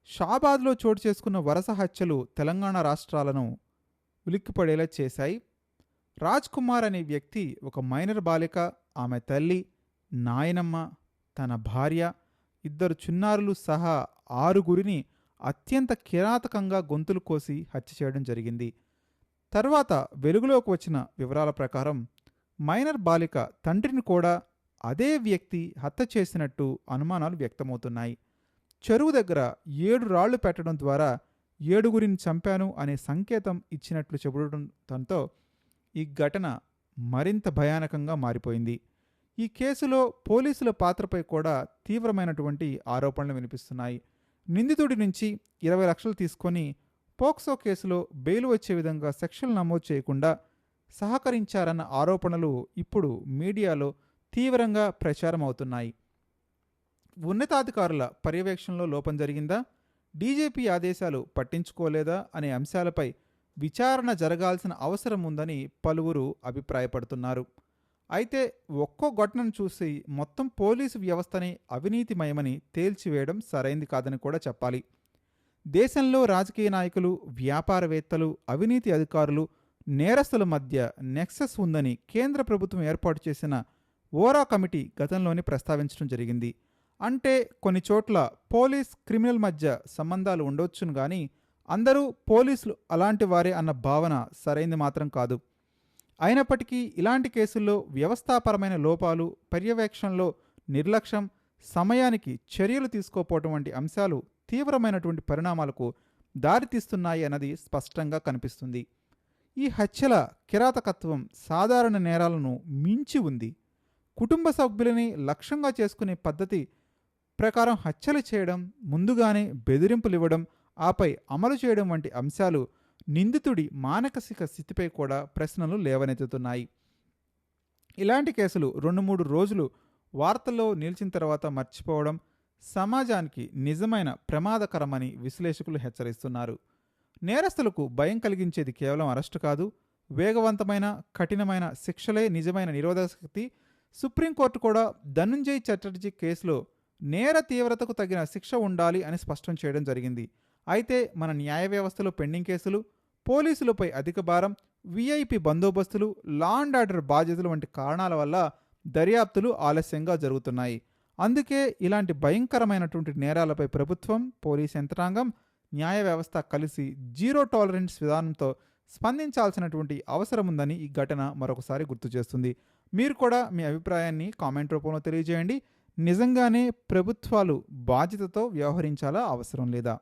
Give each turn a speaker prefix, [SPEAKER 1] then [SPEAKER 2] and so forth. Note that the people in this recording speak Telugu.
[SPEAKER 1] షాబాద్లో చోటు చేసుకున్న వరుస హత్యలు తెలంగాణ రాష్ట్రాలను ఉలిక్కిపడేలా చేశాయి. రాజ్ కుమార్ అనే వ్యక్తి ఒక మైనర్ బాలిక, ఆమె తల్లి, నాయనమ్మ, తన భార్య, ఇద్దరు చిన్నారులు సహా 6గురిని అత్యంత కిరాతకంగా గొంతులు కోసి హత్య చేయడం జరిగింది. తర్వాత వెలుగులోకి వచ్చిన వివరాల ప్రకారం మైనర్ బాలిక తండ్రిని కూడా అదే వ్యక్తి హత్య చేసినట్టు అనుమానాలు వ్యక్తమవుతున్నాయి. చెరువు దగ్గర 7 రాళ్లు పెట్టడం ద్వారా 7గురిని చంపాను అనే సంకేతం ఇచ్చినట్లు చెబుతుండటంతో ఈ ఘటన మరింత భయానకంగా మారిపోయింది. ఈ కేసులో పోలీసుల పాత్రపై కూడా తీవ్రమైనటువంటి ఆరోపణలు వినిపిస్తున్నాయి. నిందితుడి నుంచి 20 లక్షలు తీసుకొని పోక్సో కేసులో బెయిల్ వచ్చే విధంగా సెక్షన్లు నమోదు చేయకుండా సహకరించారన్న ఆరోపణలు ఇప్పుడు మీడియాలో తీవ్రంగా ప్రచారం అవుతున్నాయి. ఉన్నతాధికారుల పర్యవేక్షణలో లోపం జరిగిందా, డీజీపీ ఆదేశాలు పట్టించుకోలేదా అనే అంశాలపై విచారణ జరగాల్సిన అవసరం ఉందని పలువురు అభిప్రాయపడుతున్నారు. అయితే ఒక్కో ఘటనను చూసి మొత్తం పోలీసు వ్యవస్థని అవినీతిమయమని తేల్చివేయడం సరైంది కాదని కూడా చెప్పాలి. దేశంలో రాజకీయ నాయకులు, వ్యాపారవేత్తలు, అవినీతి అధికారులు, నేరస్తుల మధ్య నెక్సస్ ఉందని కేంద్ర ప్రభుత్వం ఏర్పాటు చేసిన ఓరా కమిటీ గతంలోనే ప్రస్తావించడం జరిగింది. అంటే కొన్ని చోట్ల పోలీస్ క్రిమినల్ మధ్య సంబంధాలు ఉండొచ్చును కానీ అందరూ పోలీసులు అలాంటి వారే అన్న భావన సరైంది మాత్రం కాదు. అయినప్పటికీ ఇలాంటి కేసుల్లో వ్యవస్థాపరమైన లోపాలు, పర్యవేక్షణలో నిర్లక్ష్యం, సమయానికి చర్యలు తీసుకోపోవటం వంటి అంశాలు తీవ్రమైనటువంటి పరిణామాలకు దారితీస్తున్నాయి అన్నది స్పష్టంగా కనిపిస్తుంది. ఈ హత్యల కిరాతకత్వం సాధారణ నేరాలను మించి ఉంది. కుటుంబ సభ్యులని లక్ష్యంగా చేసుకునే పద్ధతి ప్రకారం హత్యలు చేయడం, ముందుగానే బెదిరింపులు ఇవ్వడం, ఆపై అమలు చేయడం వంటి అంశాలు నిందితుడి మానసిక స్థితిపై కూడా ప్రశ్నలు లేవనెత్తుతున్నాయి. ఇలాంటి కేసులు 2-3 రోజులు వార్తల్లో నిలిచిన తర్వాత మర్చిపోవడం సమాజానికి నిజమైన ప్రమాదకరమని విశ్లేషకులు హెచ్చరిస్తున్నారు. నేరస్తులకు భయం కలిగించేది కేవలం అరెస్టు కాదు, వేగవంతమైన కఠినమైన శిక్షలే నిజమైన నిరోధక శక్తి. సుప్రీంకోర్టు కూడా ధనుంజయ్ చటర్జీ కేసులో నేర తీవ్రతకు తగిన శిక్ష ఉండాలి అని స్పష్టం చేయడం జరిగింది. అయితే మన న్యాయ వ్యవస్థలో పెండింగ్ కేసులు, పోలీసులపై అధిక భారం, వీఐపీ బందోబస్తులు, లా అండ్ ఆర్డర్ బాధ్యతలు వంటి కారణాల వల్ల దర్యాప్తులు ఆలస్యంగా జరుగుతున్నాయి. అందుకే ఇలాంటి భయంకరమైనటువంటి నేరాలపై ప్రభుత్వం, పోలీస్ యంత్రాంగం, న్యాయ వ్యవస్థ కలిసి జీరో టాలరెన్స్ విధానంతో స్పందించాల్సినటువంటి అవసరం ఉందని ఈ ఘటన మరొకసారి గుర్తు చేస్తుంది. మీరు కూడా మీ అభిప్రాయాన్ని కామెంట్ రూపంలో తెలియజేయండి. నిజంగానే ప్రభుత్వాలు బాధ్యతతో వ్యవహరించాలా, అవసరం లేదా?